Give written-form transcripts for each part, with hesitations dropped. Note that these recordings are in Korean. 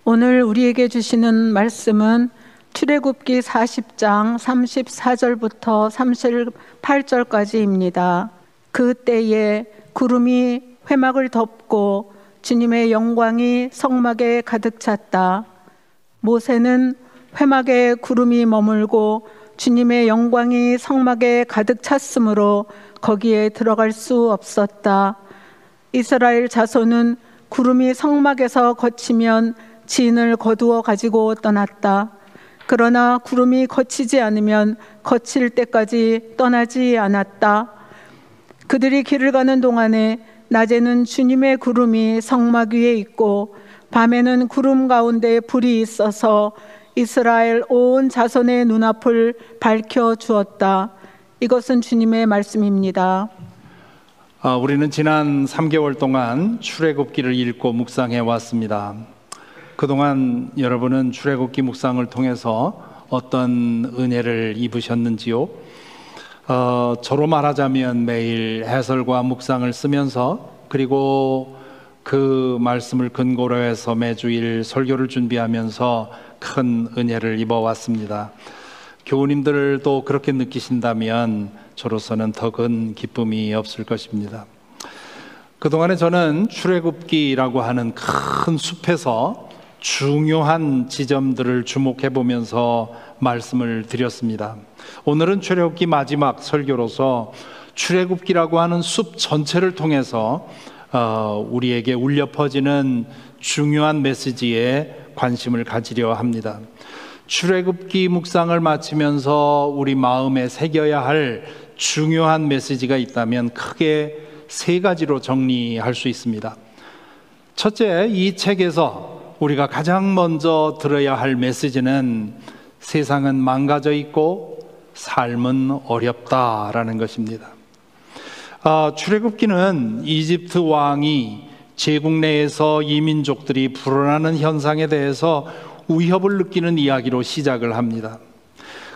오늘 우리에게 주시는 말씀은 출애굽기 40장 34절부터 38절까지입니다. 그때에 구름이 회막을 덮고 주님의 영광이 성막에 가득 찼다. 모세는 회막에 구름이 머물고 주님의 영광이 성막에 가득 찼으므로 거기에 들어갈 수 없었다. 이스라엘 자손은 구름이 성막에서 거치면 진을 거두어 가지고 떠났다. 그러나 구름이 거치지 않으면 거칠 때까지 떠나지 않았다. 그들이 길을 가는 동안에 낮에는 주님의 구름이 성막 위에 있고 밤에는 구름 가운데 불이 있어서 이스라엘 온 자손의 눈앞을 밝혀 주었다. 이것은 주님의 말씀입니다. 우리는 지난 3개월 동안 출애굽기를 읽고 묵상해 왔습니다. 그동안 여러분은 출애굽기 묵상을 통해서 어떤 은혜를 입으셨는지요? 저로 말하자면 매일 해설과 묵상을 쓰면서 그리고 그 말씀을 근거로 해서 매주일 설교를 준비하면서 큰 은혜를 입어왔습니다. 교우님들도 그렇게 느끼신다면 저로서는 더 큰 기쁨이 없을 것입니다. 그동안에 저는 출애굽기라고 하는 큰 숲에서 중요한 지점들을 주목해 보면서 말씀을 드렸습니다. 오늘은 출애굽기 마지막 설교로서 출애굽기라고 하는 숲 전체를 통해서 우리에게 울려 퍼지는 중요한 메시지에 관심을 가지려 합니다. 출애굽기 묵상을 마치면서 우리 마음에 새겨야 할 중요한 메시지가 있다면 크게 세 가지로 정리할 수 있습니다. 첫째, 이 책에서 우리가 가장 먼저 들어야 할 메시지는 세상은 망가져 있고 삶은 어렵다라는 것입니다. 출애굽기는 이집트 왕이 제국 내에서 이민족들이 불어나는 현상에 대해서 위협을 느끼는 이야기로 시작을 합니다.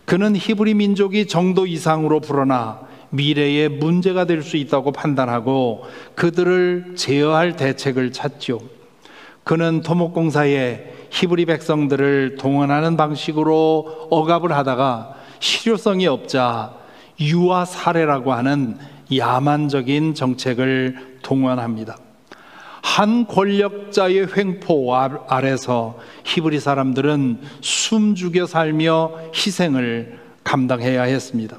그는 히브리 민족이 정도 이상으로 불어나 미래에 문제가 될 수 있다고 판단하고 그들을 제어할 대책을 찾죠. 그는 토목공사에 히브리 백성들을 동원하는 방식으로 억압을 하다가 실효성이 없자 유아 살해라고 하는 야만적인 정책을 동원합니다. 한 권력자의 횡포 아래서 히브리 사람들은 숨죽여 살며 희생을 감당해야 했습니다.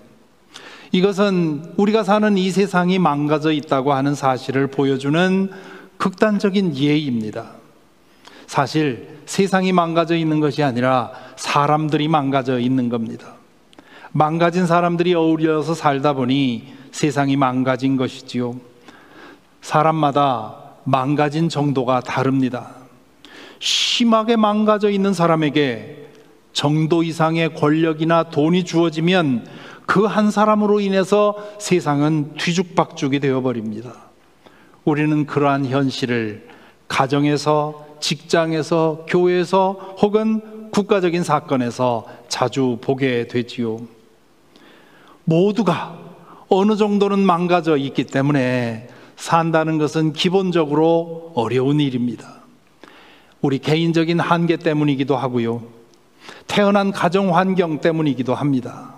이것은 우리가 사는 이 세상이 망가져 있다고 하는 사실을 보여주는 극단적인 예입니다. 사실 세상이 망가져 있는 것이 아니라 사람들이 망가져 있는 겁니다. 망가진 사람들이 어울려서 살다 보니 세상이 망가진 것이지요. 사람마다 망가진 정도가 다릅니다. 심하게 망가져 있는 사람에게 정도 이상의 권력이나 돈이 주어지면 그 한 사람으로 인해서 세상은 뒤죽박죽이 되어버립니다. 우리는 그러한 현실을 가정에서, 직장에서, 교회에서 혹은 국가적인 사건에서 자주 보게 되지요. 모두가 어느 정도는 망가져 있기 때문에 산다는 것은 기본적으로 어려운 일입니다. 우리 개인적인 한계 때문이기도 하고요. 태어난 가정 환경 때문이기도 합니다.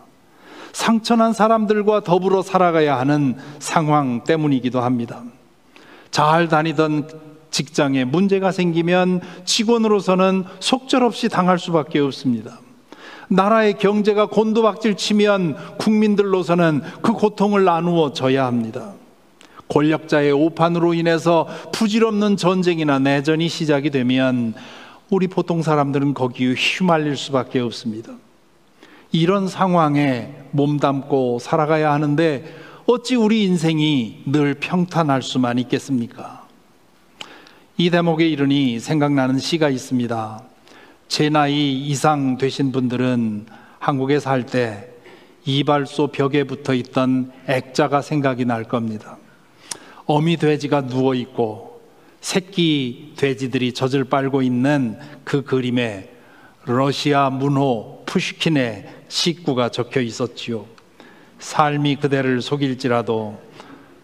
상처난 사람들과 더불어 살아가야 하는 상황 때문이기도 합니다. 잘 다니던 직장에 문제가 생기면 직원으로서는 속절없이 당할 수밖에 없습니다. 나라의 경제가 곤두박질 치면 국민들로서는 그 고통을 나누어 져야 합니다. 권력자의 오판으로 인해서 부질없는 전쟁이나 내전이 시작이 되면 우리 보통 사람들은 거기에 휘말릴 수밖에 없습니다. 이런 상황에 몸담고 살아가야 하는데 어찌 우리 인생이 늘 평탄할 수만 있겠습니까? 이 대목에 이르니 생각나는 시가 있습니다. 제 나이 이상 되신 분들은 한국에 살 때 이발소 벽에 붙어 있던 액자가 생각이 날 겁니다. 어미 돼지가 누워있고 새끼 돼지들이 젖을 빨고 있는 그 그림에 러시아 문호 푸시킨의 시구가 적혀 있었지요. 삶이 그대를 속일지라도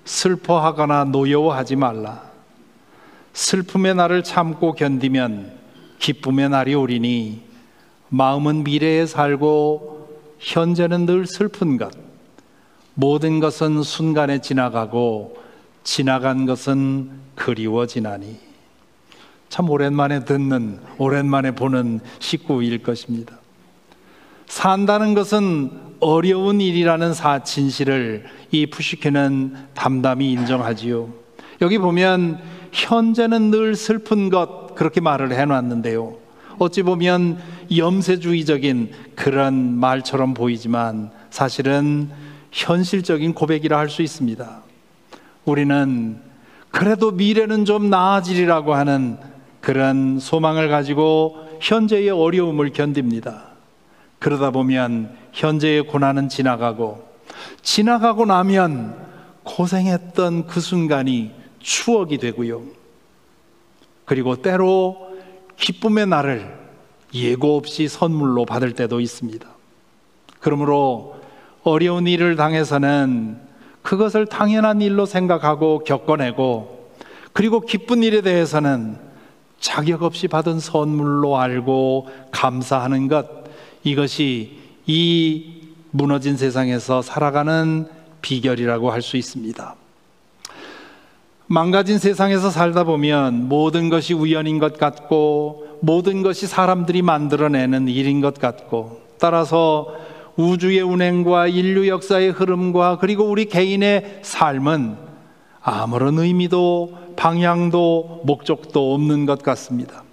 슬퍼하거나 노여워하지 말라. 슬픔의 날을 참고 견디면 기쁨의 날이 오리니 마음은 미래에 살고 현재는 늘 슬픈 것. 모든 것은 순간에 지나가고 지나간 것은 그리워지나니. 참 오랜만에 듣는, 오랜만에 보는 식구일 것입니다. 산다는 것은 어려운 일이라는 진실을 이 푸시케는 담담히 인정하지요. 여기 보면 현재는 늘 슬픈 것, 그렇게 말을 해놨는데요, 어찌 보면 염세주의적인 그런 말처럼 보이지만 사실은 현실적인 고백이라 할 수 있습니다. 우리는 그래도 미래는 좀 나아지리라고 하는 그런 소망을 가지고 현재의 어려움을 견딥니다. 그러다 보면 현재의 고난은 지나가고 나면 고생했던 그 순간이 추억이 되고요, 그리고 때로 기쁨의 날을 예고 없이 선물로 받을 때도 있습니다. 그러므로 어려운 일을 당해서는 그것을 당연한 일로 생각하고 겪어내고, 그리고 기쁜 일에 대해서는 자격 없이 받은 선물로 알고 감사하는 것, 이것이 이 무너진 세상에서 살아가는 비결이라고 할 수 있습니다. 망가진 세상에서 살다 보면 모든 것이 우연인 것 같고 모든 것이 사람들이 만들어내는 일인 것 같고, 따라서 우주의 운행과 인류 역사의 흐름과 그리고 우리 개인의 삶은 아무런 의미도 방향도 목적도 없는 것 같습니다.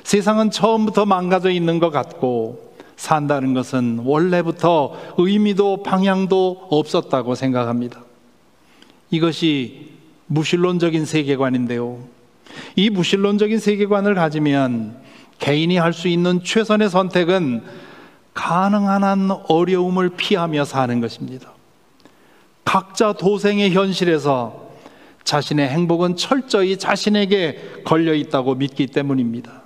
세상은 처음부터 망가져 있는 것 같고 산다는 것은 원래부터 의미도 방향도 없었다고 생각합니다. 이것이 무신론적인 세계관인데요, 이 무신론적인 세계관을 가지면 개인이 할 수 있는 최선의 선택은 가능한 한 어려움을 피하며 사는 것입니다. 각자 도생의 현실에서 자신의 행복은 철저히 자신에게 걸려 있다고 믿기 때문입니다.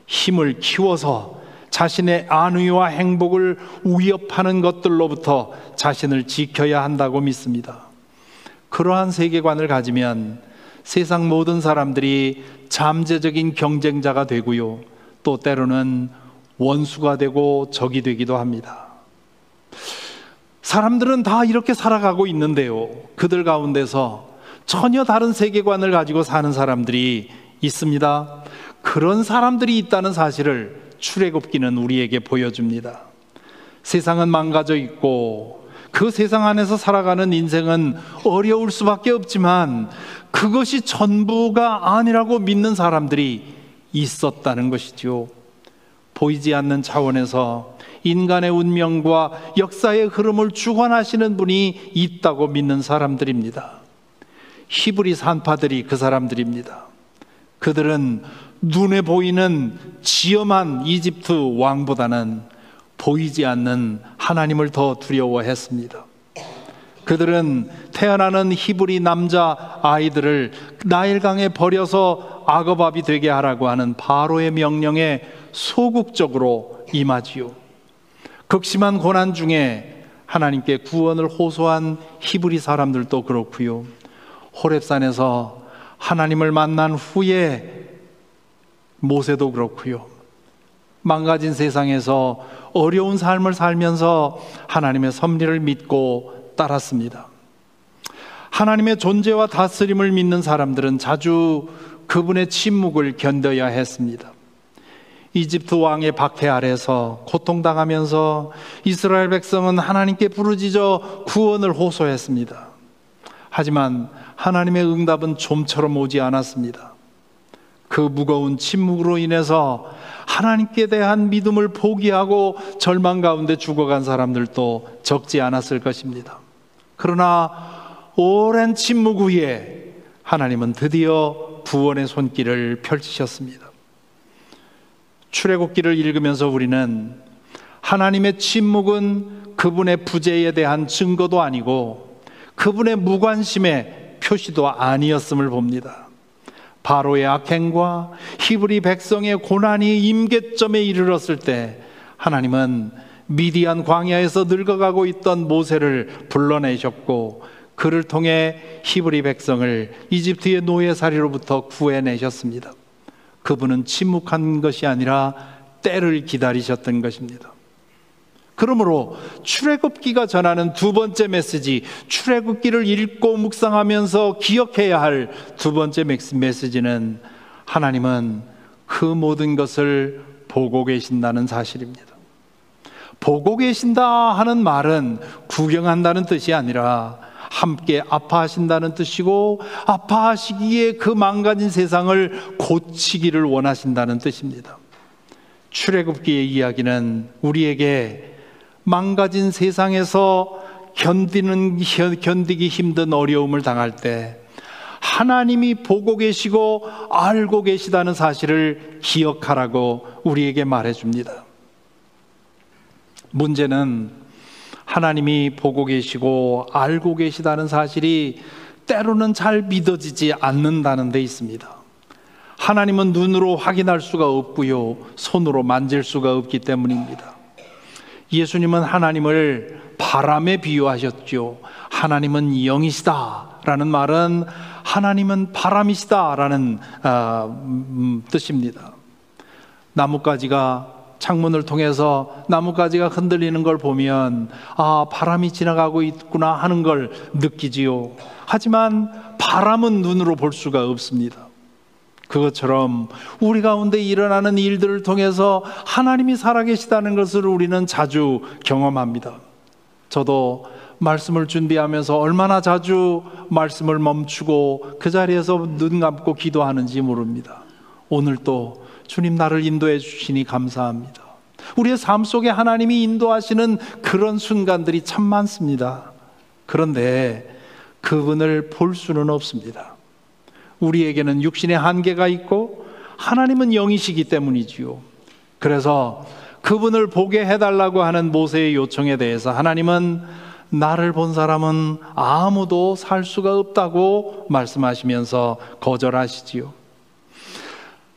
힘을 키워서 자신의 안위와 행복을 위협하는 것들로부터 자신을 지켜야 한다고 믿습니다. 그러한 세계관을 가지면 세상 모든 사람들이 잠재적인 경쟁자가 되고요, 또 때로는 원수가 되고 적이 되기도 합니다. 사람들은 다 이렇게 살아가고 있는데요, 그들 가운데서 전혀 다른 세계관을 가지고 사는 사람들이 있습니다. 그런 사람들이 있다는 사실을 출애굽기는 우리에게 보여줍니다. 세상은 망가져 있고 그 세상 안에서 살아가는 인생은 어려울 수밖에 없지만 그것이 전부가 아니라고 믿는 사람들이 있었다는 것이죠. 보이지 않는 차원에서 인간의 운명과 역사의 흐름을 주관하시는 분이 있다고 믿는 사람들입니다. 히브리 산파들이 그 사람들입니다. 그들은 눈에 보이는 지엄한 이집트 왕보다는 보이지 않는 하나님을 더 두려워했습니다. 그들은 태어나는 히브리 남자 아이들을 나일강에 버려서 악어밥이 되게 하라고 하는 바로의 명령에 소극적으로 임하지요. 극심한 고난 중에 하나님께 구원을 호소한 히브리 사람들도 그렇고요, 호렙산에서 하나님을 만난 후에 모세도 그렇고요, 망가진 세상에서 어려운 삶을 살면서 하나님의 섭리를 믿고 따랐습니다. 하나님의 존재와 다스림을 믿는 사람들은 자주 그분의 침묵을 견뎌야 했습니다. 이집트 왕의 박해 아래서 고통당하면서 이스라엘 백성은 하나님께 부르짖어 구원을 호소했습니다. 하지만 하나님의 응답은 좀처럼 오지 않았습니다. 그 무거운 침묵으로 인해서 하나님께 대한 믿음을 포기하고 절망 가운데 죽어간 사람들도 적지 않았을 것입니다. 그러나 오랜 침묵 후에 하나님은 드디어 구원의 손길을 펼치셨습니다. 출애굽기를 읽으면서 우리는 하나님의 침묵은 그분의 부재에 대한 증거도 아니고 그분의 무관심의 표시도 아니었음을 봅니다. 바로의 악행과 히브리 백성의 고난이 임계점에 이르렀을 때 하나님은 미디안 광야에서 늙어가고 있던 모세를 불러내셨고 그를 통해 히브리 백성을 이집트의 노예살이로부터 구해내셨습니다. 그분은 침묵한 것이 아니라 때를 기다리셨던 것입니다. 그러므로 출애굽기가 전하는 두 번째 메시지, 출애굽기를 읽고 묵상하면서 기억해야 할 두 번째 메시지는 하나님은 그 모든 것을 보고 계신다는 사실입니다. 보고 계신다 하는 말은 구경한다는 뜻이 아니라 함께 아파하신다는 뜻이고, 아파하시기에 그 망가진 세상을 고치기를 원하신다는 뜻입니다. 출애굽기의 이야기는 우리에게 망가진 세상에서 견디기 힘든 어려움을 당할 때 하나님이 보고 계시고 알고 계시다는 사실을 기억하라고 우리에게 말해줍니다. 문제는 하나님이 보고 계시고 알고 계시다는 사실이 때로는 잘 믿어지지 않는다는 데 있습니다. 하나님은 눈으로 확인할 수가 없고요, 손으로 만질 수가 없기 때문입니다. 예수님은 하나님을 바람에 비유하셨죠. 하나님은 영이시다 라는 말은 하나님은 바람이시다 라는 뜻입니다. 나뭇가지가 창문을 통해서 나뭇가지가 흔들리는 걸 보면 바람이 지나가고 있구나 하는 걸 느끼지요. 하지만 바람은 눈으로 볼 수가 없습니다. 그것처럼 우리 가운데 일어나는 일들을 통해서 하나님이 살아계시다는 것을 우리는 자주 경험합니다. 저도 말씀을 준비하면서 얼마나 자주 말씀을 멈추고 그 자리에서 눈 감고 기도하는지 모릅니다. 오늘 또 주님 나를 인도해 주시니 감사합니다. 우리의 삶 속에 하나님이 인도하시는 그런 순간들이 참 많습니다. 그런데 그분을 볼 수는 없습니다. 우리에게는 육신의 한계가 있고 하나님은 영이시기 때문이지요. 그래서 그분을 보게 해달라고 하는 모세의 요청에 대해서 하나님은 나를 본 사람은 아무도 살 수가 없다고 말씀하시면서 거절하시지요.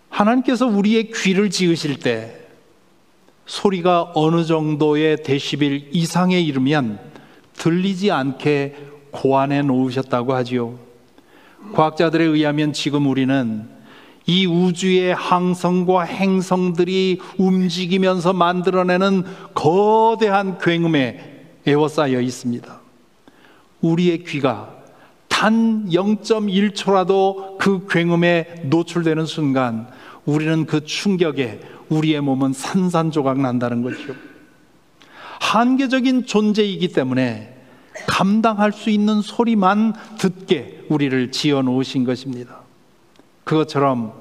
하나님께서 우리의 귀를 지으실 때 소리가 어느 정도의 데시벨 이상에 이르면 들리지 않게 고안해 놓으셨다고 하지요. 과학자들에 의하면 지금 우리는 이 우주의 항성과 행성들이 움직이면서 만들어내는 거대한 굉음에 에워싸여 있습니다. 우리의 귀가 단 0.1초라도 그 굉음에 노출되는 순간 우리는 그 충격에 우리의 몸은 산산조각 난다는 거죠. 한계적인 존재이기 때문에 감당할 수 있는 소리만 듣게 우리를 지어 놓으신 것입니다. 그것처럼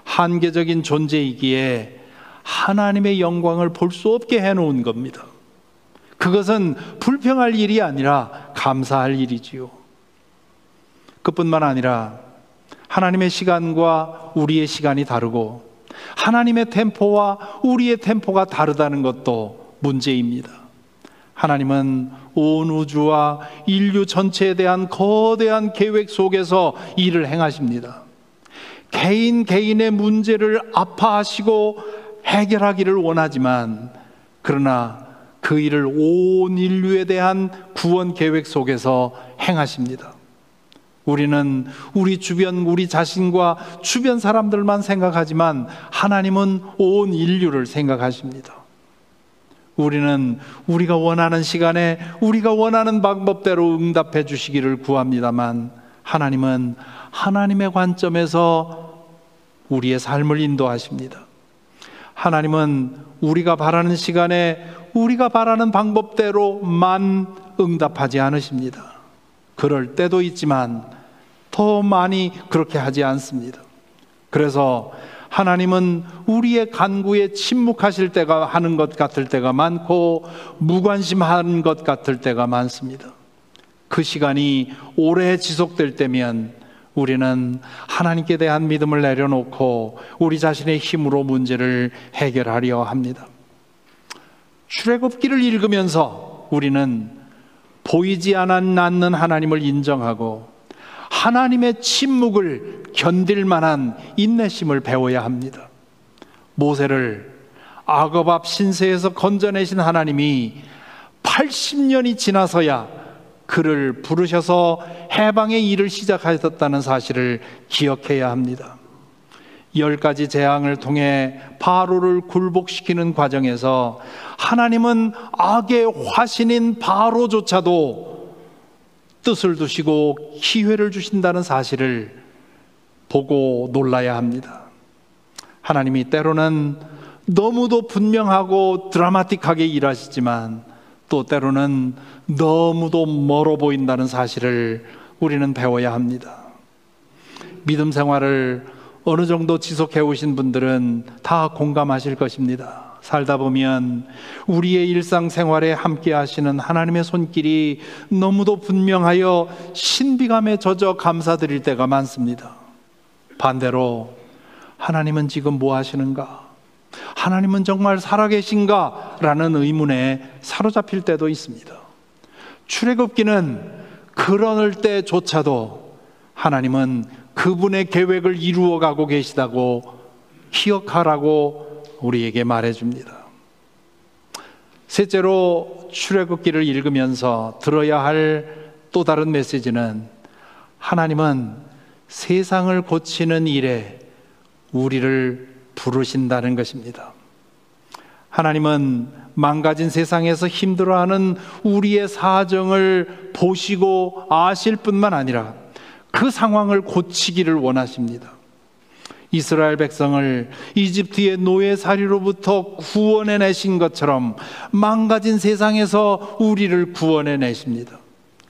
한계적인 존재이기에 하나님의 영광을 볼 수 없게 해놓은 겁니다. 그것은 불평할 일이 아니라 감사할 일이지요. 그뿐만 아니라 하나님의 시간과 우리의 시간이 다르고 하나님의 템포와 우리의 템포가 다르다는 것도 문제입니다. 하나님은 온 우주와 인류 전체에 대한 거대한 계획 속에서 일을 행하십니다. 개인의 문제를 아파하시고 해결하기를 원하지만 그러나 그 일을 온 인류에 대한 구원 계획 속에서 행하십니다. 우리는 우리 주변, 우리 자신과 주변 사람들만 생각하지만 하나님은 온 인류를 생각하십니다. 우리는 우리가 원하는 시간에 우리가 원하는 방법대로 응답해 주시기를 구합니다만 하나님은 하나님의 관점에서 우리의 삶을 인도하십니다. 하나님은 우리가 바라는 시간에 우리가 바라는 방법대로만 응답하지 않으십니다. 그럴 때도 있지만 더 많이 그렇게 하지 않습니다. 그래서 하나님은 우리의 간구에 침묵하실 때가 하는 것 같을 때가 많고 무관심한 것 같을 때가 많습니다. 그 시간이 오래 지속될 때면 우리는 하나님께 대한 믿음을 내려놓고 우리 자신의 힘으로 문제를 해결하려 합니다. 출애굽기를 읽으면서 우리는 보이지 않는 하나님을 인정하고 하나님의 침묵을 견딜 만한 인내심을 배워야 합니다. 모세를 악업 앞 신세에서 건져내신 하나님이 80년이 지나서야 그를 부르셔서 해방의 일을 시작하셨다는 사실을 기억해야 합니다. 10가지 재앙을 통해 바로를 굴복시키는 과정에서 하나님은 악의 화신인 바로조차도 뜻을 두시고 기회를 주신다는 사실을 보고 놀라야 합니다. 하나님이 때로는 너무도 분명하고 드라마틱하게 일하시지만 또 때로는 너무도 멀어 보인다는 사실을 우리는 배워야 합니다. 믿음 생활을 어느 정도 지속해 오신 분들은 다 공감하실 것입니다. 살다 보면 우리의 일상생활에 함께 하시는 하나님의 손길이 너무도 분명하여 신비감에 젖어 감사드릴 때가 많습니다. 반대로 하나님은 지금 뭐 하시는가? 하나님은 정말 살아계신가? 라는 의문에 사로잡힐 때도 있습니다. 출애굽기는 그럴 때조차도 하나님은 그분의 계획을 이루어가고 계시다고 기억하라고 우리에게 말해줍니다. 셋째로 출애굽기를 읽으면서 들어야 할 또 다른 메시지는 하나님은 세상을 고치는 일에 우리를 부르신다는 것입니다. 하나님은 망가진 세상에서 힘들어하는 우리의 사정을 보시고 아실 뿐만 아니라 그 상황을 고치기를 원하십니다. 이스라엘 백성을 이집트의 노예살이로부터 구원해내신 것처럼 망가진 세상에서 우리를 구원해내십니다.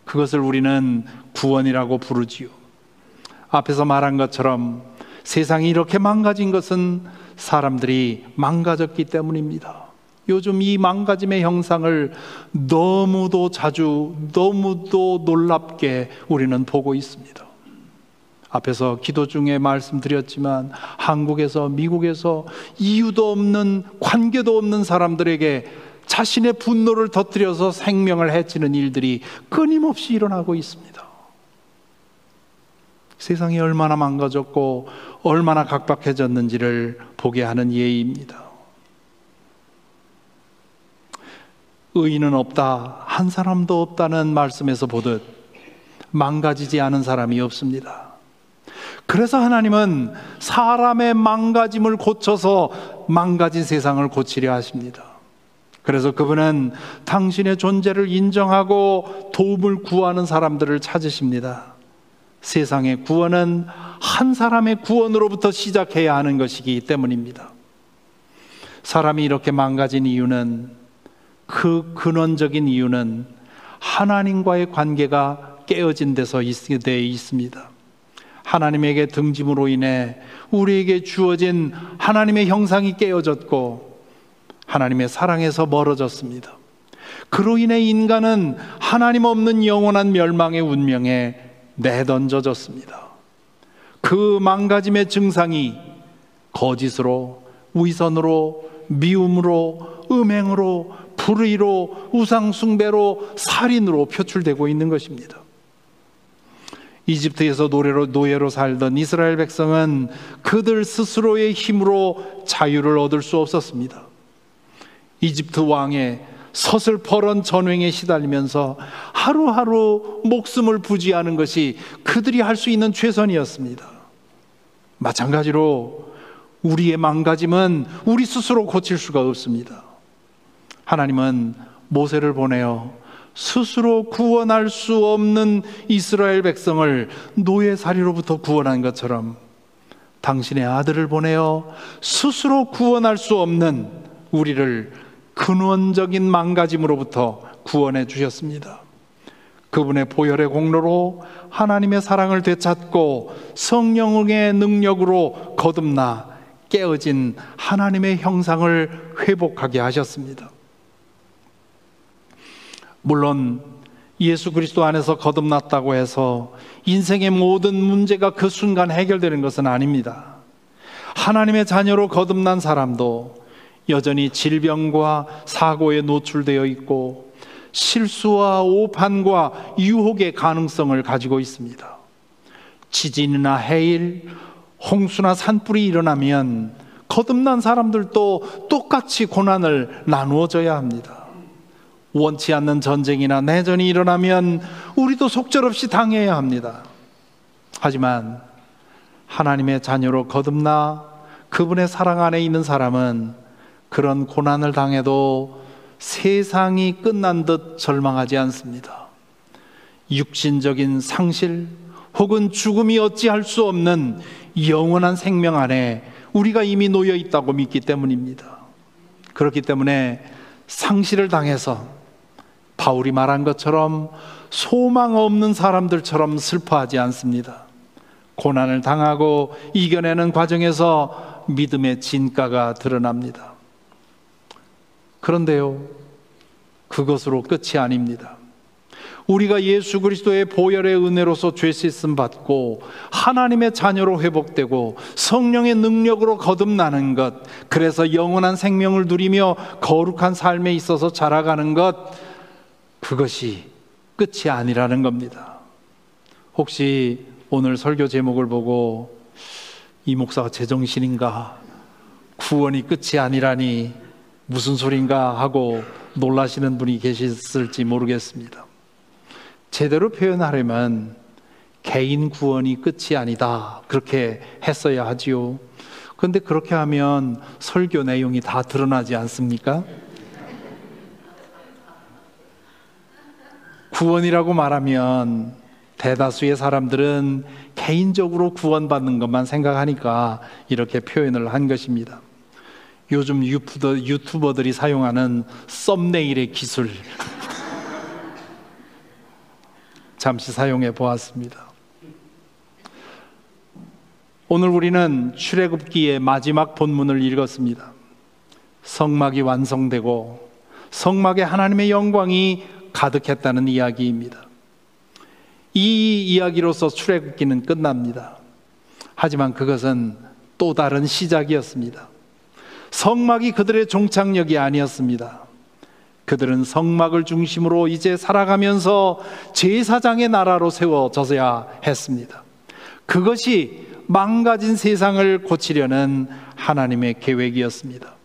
그것을 우리는 구원이라고 부르지요. 앞에서 말한 것처럼 세상이 이렇게 망가진 것은 사람들이 망가졌기 때문입니다. 요즘 이 망가짐의 형상을 너무도 자주, 너무도 놀랍게 우리는 보고 있습니다. 앞에서 기도 중에 말씀드렸지만 한국에서, 미국에서 이유도 없는, 관계도 없는 사람들에게 자신의 분노를 터뜨려서 생명을 해치는 일들이 끊임없이 일어나고 있습니다. 세상이 얼마나 망가졌고 얼마나 각박해졌는지를 보게 하는 예입니다. 의인은 없다, 한 사람도 없다는 말씀에서 보듯 망가지지 않은 사람이 없습니다. 그래서 하나님은 사람의 망가짐을 고쳐서 망가진 세상을 고치려 하십니다. 그래서 그분은 당신의 존재를 인정하고 도움을 구하는 사람들을 찾으십니다. 세상의 구원은 한 사람의 구원으로부터 시작해야 하는 것이기 때문입니다. 사람이 이렇게 망가진 이유는, 그 근원적인 이유는 하나님과의 관계가 깨어진 데서 있습니다. 하나님에게 등짐으로 인해 우리에게 주어진 하나님의 형상이 깨어졌고 하나님의 사랑에서 멀어졌습니다. 그로 인해 인간은 하나님 없는 영원한 멸망의 운명에 내던져졌습니다. 그 망가짐의 증상이 거짓으로, 위선으로, 미움으로, 음행으로, 불의로, 우상숭배로, 살인으로 표출되고 있는 것입니다. 이집트에서 노예로 살던 이스라엘 백성은 그들 스스로의 힘으로 자유를 얻을 수 없었습니다. 이집트 왕의 서슬퍼런 전횡에 시달리면서 하루하루 목숨을 부지하는 것이 그들이 할 수 있는 최선이었습니다. 마찬가지로 우리의 망가짐은 우리 스스로 고칠 수가 없습니다. 하나님은 모세를 보내어 스스로 구원할 수 없는 이스라엘 백성을 노예살이로부터 구원한 것처럼 당신의 아들을 보내어 스스로 구원할 수 없는 우리를 근원적인 망가짐으로부터 구원해 주셨습니다. 그분의 보혈의 공로로 하나님의 사랑을 되찾고 성령의 능력으로 거듭나 깨어진 하나님의 형상을 회복하게 하셨습니다. 물론 예수 그리스도 안에서 거듭났다고 해서 인생의 모든 문제가 그 순간 해결되는 것은 아닙니다. 하나님의 자녀로 거듭난 사람도 여전히 질병과 사고에 노출되어 있고 실수와 오판과 유혹의 가능성을 가지고 있습니다. 지진이나 해일, 홍수나 산불이 일어나면 거듭난 사람들도 똑같이 고난을 나누어져야 합니다. 원치 않는 전쟁이나 내전이 일어나면 우리도 속절없이 당해야 합니다. 하지만 하나님의 자녀로 거듭나 그분의 사랑 안에 있는 사람은 그런 고난을 당해도 세상이 끝난 듯 절망하지 않습니다. 육신적인 상실 혹은 죽음이 어찌할 수 없는 영원한 생명 안에 우리가 이미 놓여 있다고 믿기 때문입니다. 그렇기 때문에 상실을 당해서 바울이 말한 것처럼 소망 없는 사람들처럼 슬퍼하지 않습니다. 고난을 당하고 이겨내는 과정에서 믿음의 진가가 드러납니다. 그런데요, 그것으로 끝이 아닙니다. 우리가 예수 그리스도의 보혈의 은혜로서 죄 씻음 받고 하나님의 자녀로 회복되고 성령의 능력으로 거듭나는 것, 그래서 영원한 생명을 누리며 거룩한 삶에 있어서 자라가는 것, 그것이 끝이 아니라는 겁니다. 혹시 오늘 설교 제목을 보고 이 목사가 제정신인가? 구원이 끝이 아니라니 무슨 소린가 하고 놀라시는 분이 계셨을지 모르겠습니다. 제대로 표현하려면 개인 구원이 끝이 아니다, 그렇게 했어야 하지요. 그런데 그렇게 하면 설교 내용이 다 드러나지 않습니까? 구원이라고 말하면 대다수의 사람들은 개인적으로 구원받는 것만 생각하니까 이렇게 표현을 한 것입니다. 요즘 유튜버들이 사용하는 썸네일의 기술 잠시 사용해 보았습니다. 오늘 우리는 출애굽기의 마지막 본문을 읽었습니다. 성막이 완성되고 성막에 하나님의 영광이 가득했다는 이야기입니다. 이 이야기로서 출애굽기는 끝납니다. 하지만 그것은 또 다른 시작이었습니다. 성막이 그들의 종착역이 아니었습니다. 그들은 성막을 중심으로 이제 살아가면서 제사장의 나라로 세워져야 했습니다. 그것이 망가진 세상을 고치려는 하나님의 계획이었습니다.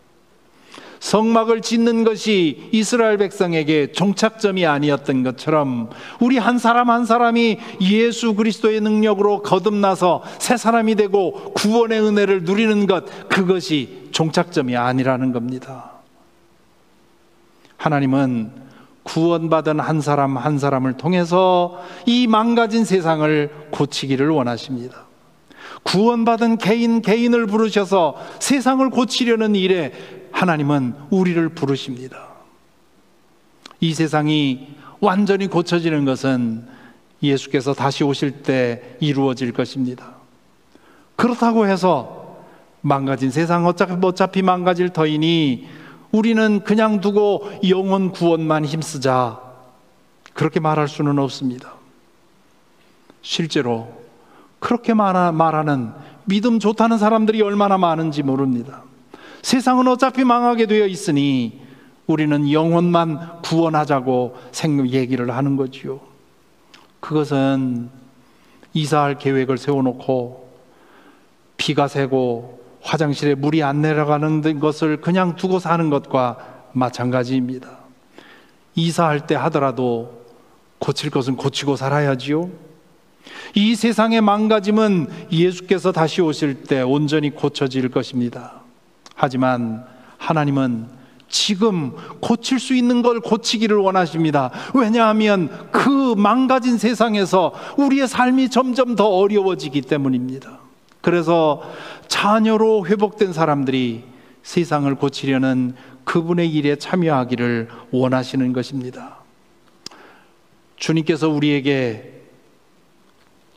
성막을 짓는 것이 이스라엘 백성에게 종착점이 아니었던 것처럼 우리 한 사람 한 사람이 예수 그리스도의 능력으로 거듭나서 새 사람이 되고 구원의 은혜를 누리는 것, 그것이 종착점이 아니라는 겁니다. 하나님은 구원받은 한 사람 한 사람을 통해서 이 망가진 세상을 고치기를 원하십니다. 구원받은 개인을 부르셔서 세상을 고치려는 일에 하나님은 우리를 부르십니다. 이 세상이 완전히 고쳐지는 것은 예수께서 다시 오실 때 이루어질 것입니다. 그렇다고 해서 망가진 세상 어차피 망가질 터이니 우리는 그냥 두고 영혼 구원만 힘쓰자, 그렇게 말할 수는 없습니다. 실제로 그렇게 말하는 믿음 좋다는 사람들이 얼마나 많은지 모릅니다. 세상은 어차피 망하게 되어 있으니 우리는 영혼만 구원하자고 얘기를 하는 거지요. 그것은 이사할 계획을 세워놓고 비가 새고 화장실에 물이 안 내려가는 것을 그냥 두고 사는 것과 마찬가지입니다. 이사할 때 하더라도 고칠 것은 고치고 살아야지요. 이 세상의 망가짐은 예수께서 다시 오실 때 온전히 고쳐질 것입니다. 하지만 하나님은 지금 고칠 수 있는 걸 고치기를 원하십니다. 왜냐하면 그 망가진 세상에서 우리의 삶이 점점 더 어려워지기 때문입니다. 그래서 자녀로 회복된 사람들이 세상을 고치려는 그분의 일에 참여하기를 원하시는 것입니다. 주님께서 우리에게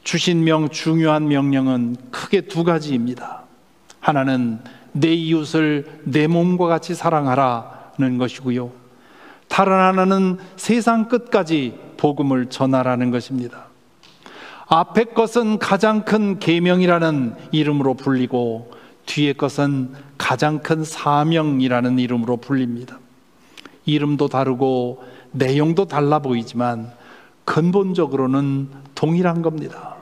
주신 중요한 명령은 크게 두 가지입니다. 하나는 내 이웃을 내 몸과 같이 사랑하라는 것이고요, 다른 하나는 세상 끝까지 복음을 전하라는 것입니다. 앞에 것은 가장 큰 계명이라는 이름으로 불리고 뒤에 것은 가장 큰 사명이라는 이름으로 불립니다. 이름도 다르고 내용도 달라 보이지만 근본적으로는 동일한 겁니다.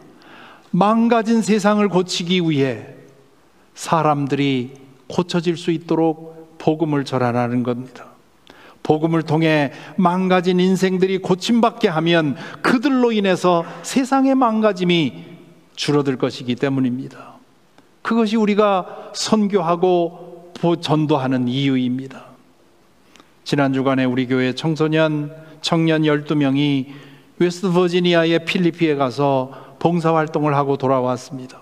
망가진 세상을 고치기 위해 사람들이 고쳐질 수 있도록 복음을 전하라는 겁니다. 복음을 통해 망가진 인생들이 고침받게 하면 그들로 인해서 세상의 망가짐이 줄어들 것이기 때문입니다. 그것이 우리가 선교하고 전도하는 이유입니다. 지난 주간에 우리 교회 청년 12명이 웨스트버지니아의 필리피에 가서 봉사활동을 하고 돌아왔습니다.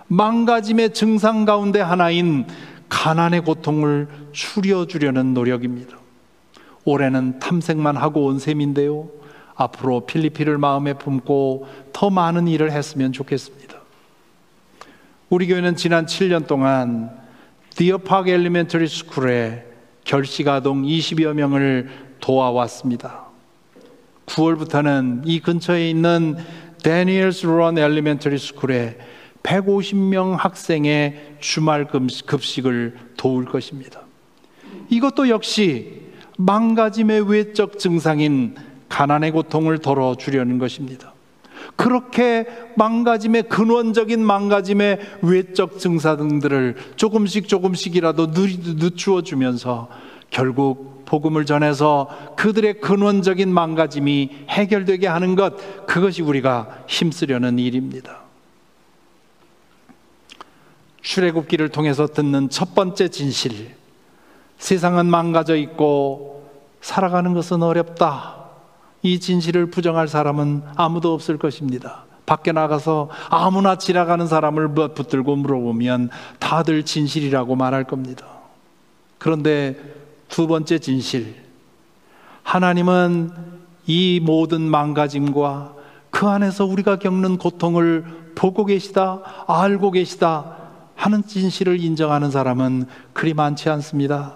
망가짐의 증상 가운데 하나인 가난의 고통을 추려주려는 노력입니다. 올해는 탐색만 하고 온 셈인데요, 앞으로 필리핀을 마음에 품고 더 많은 일을 했으면 좋겠습니다. 우리 교회는 지난 7년 동안 디어파크 엘리멘터리 스쿨에 결식아동 20여 명을 도와왔습니다. 9월부터는 이 근처에 있는 데니엘스 런 엘리멘터리 스쿨에 150명 학생의 주말 급식을 도울 것입니다. 이것도 역시 망가짐의 외적 증상인 가난의 고통을 덜어주려는 것입니다. 그렇게 망가짐의 근원적인 망가짐의 외적 증상들을 조금씩이라도 늦추어 주면서 결국 복음을 전해서 그들의 근원적인 망가짐이 해결되게 하는 것, 그것이 우리가 힘쓰려는 일입니다. 출애굽기를 통해서 듣는 첫 번째 진실, 세상은 망가져 있고 살아가는 것은 어렵다, 이 진실을 부정할 사람은 아무도 없을 것입니다. 밖에 나가서 아무나 지나가는 사람을 붙들고 물어보면 다들 진실이라고 말할 겁니다. 그런데 두 번째 진실, 하나님은 이 모든 망가짐과 그 안에서 우리가 겪는 고통을 보고 계시다, 알고 계시다 하는 진실을 인정하는 사람은 그리 많지 않습니다.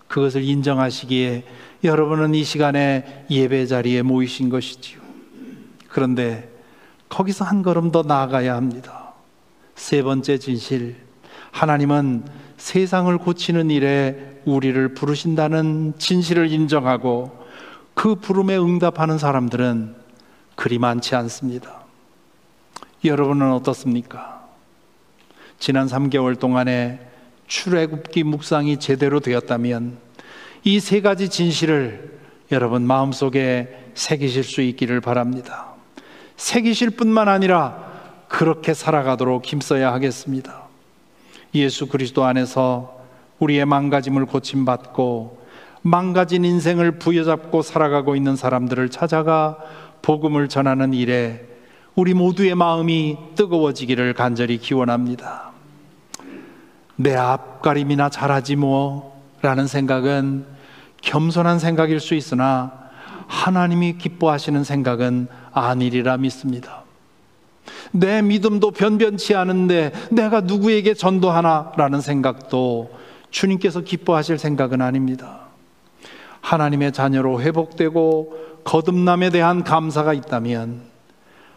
그것을 인정하시기에 여러분은 이 시간에 예배 자리에 모이신 것이지요. 그런데 거기서 한 걸음 더 나아가야 합니다. 세 번째 진실, 하나님은 세상을 고치는 일에 우리를 부르신다는 진실을 인정하고 그 부름에 응답하는 사람들은 그리 많지 않습니다. 여러분은 어떻습니까? 지난 3개월 동안에 출애굽기 묵상이 제대로 되었다면 이 세 가지 진실을 여러분 마음속에 새기실 수 있기를 바랍니다. 새기실 뿐만 아니라 그렇게 살아가도록 힘써야 하겠습니다. 예수 그리스도 안에서 우리의 망가짐을 고침받고 망가진 인생을 부여잡고 살아가고 있는 사람들을 찾아가 복음을 전하는 일에 우리 모두의 마음이 뜨거워지기를 간절히 기원합니다. 내 앞가림이나 잘하지 뭐 라는 생각은 겸손한 생각일 수 있으나 하나님이 기뻐하시는 생각은 아니리라 믿습니다. 내 믿음도 변변치 않은데 내가 누구에게 전도하나 라는 생각도 주님께서 기뻐하실 생각은 아닙니다. 하나님의 자녀로 회복되고 거듭남에 대한 감사가 있다면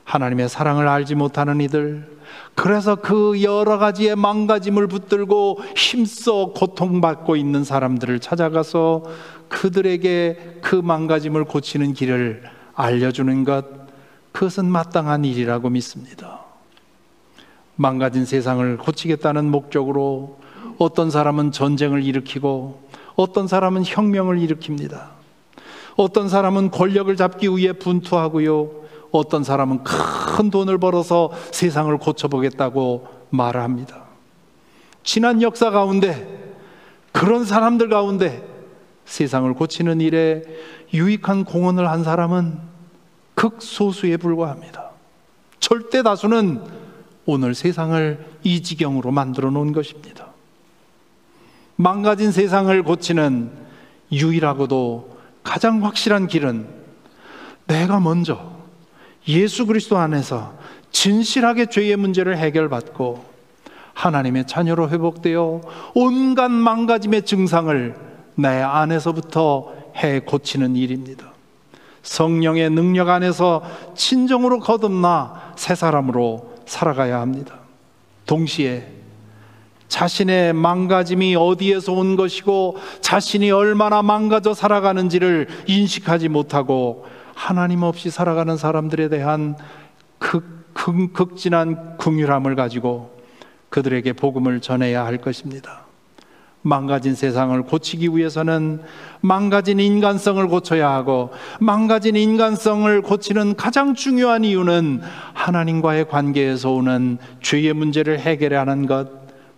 하나님의 사랑을 알지 못하는 이들, 그래서 그 여러 가지의 망가짐을 붙들고 힘써 고통받고 있는 사람들을 찾아가서 그들에게 그 망가짐을 고치는 길을 알려주는 것, 그것은 마땅한 일이라고 믿습니다. 망가진 세상을 고치겠다는 목적으로 어떤 사람은 전쟁을 일으키고 어떤 사람은 혁명을 일으킵니다. 어떤 사람은 권력을 잡기 위해 분투하고요, 어떤 사람은 큰 돈을 벌어서 세상을 고쳐보겠다고 말합니다. 지난 역사 가운데 그런 사람들 가운데 세상을 고치는 일에 유익한 공헌을 한 사람은 극소수에 불과합니다. 절대 다수는 오늘 세상을 이 지경으로 만들어 놓은 것입니다. 망가진 세상을 고치는 유일하고도 가장 확실한 길은 내가 먼저 예수 그리스도 안에서 진실하게 죄의 문제를 해결받고 하나님의 자녀로 회복되어 온갖 망가짐의 증상을 내 안에서부터 해 고치는 일입니다. 성령의 능력 안에서 진정으로 거듭나 새 사람으로 살아가야 합니다. 동시에 자신의 망가짐이 어디에서 온 것이고 자신이 얼마나 망가져 살아가는지를 인식하지 못하고 하나님 없이 살아가는 사람들에 대한 극진한 긍휼함을 가지고 그들에게 복음을 전해야 할 것입니다. 망가진 세상을 고치기 위해서는 망가진 인간성을 고쳐야 하고, 망가진 인간성을 고치는 가장 중요한 이유는 하나님과의 관계에서 오는 죄의 문제를 해결하는 것,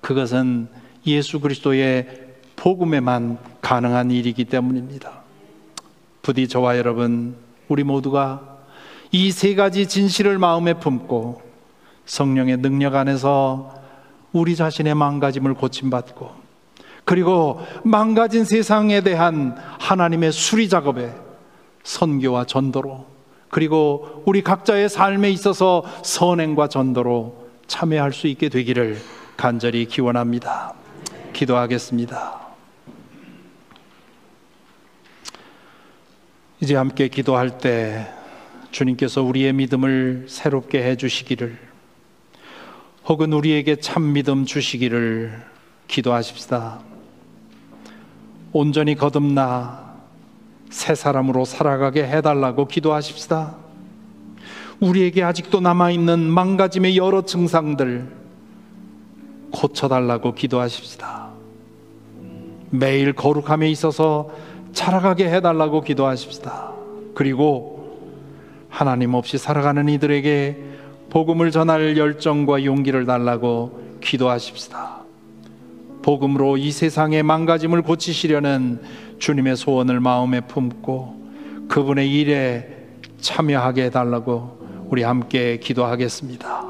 그것은 예수 그리스도의 복음에만 가능한 일이기 때문입니다. 부디 저와 여러분, 우리 모두가 이 세 가지 진실을 마음에 품고 성령의 능력 안에서 우리 자신의 망가짐을 고침받고, 그리고 망가진 세상에 대한 하나님의 수리 작업에 선교와 전도로, 그리고 우리 각자의 삶에 있어서 선행과 전도로 참여할 수 있게 되기를 간절히 기원합니다. 기도하겠습니다. 이제 함께 기도할 때 주님께서 우리의 믿음을 새롭게 해주시기를, 혹은 우리에게 참 믿음 주시기를 기도하십시다. 온전히 거듭나 새 사람으로 살아가게 해달라고 기도하십시다. 우리에게 아직도 남아있는 망가짐의 여러 증상들 고쳐달라고 기도하십시다. 매일 거룩함에 있어서 자라가게 해달라고 기도하십시다. 그리고 하나님 없이 살아가는 이들에게 복음을 전할 열정과 용기를 달라고 기도하십시다. 복음으로 이 세상의 망가짐을 고치시려는 주님의 소원을 마음에 품고 그분의 일에 참여하게 해달라고 우리 함께 기도하겠습니다.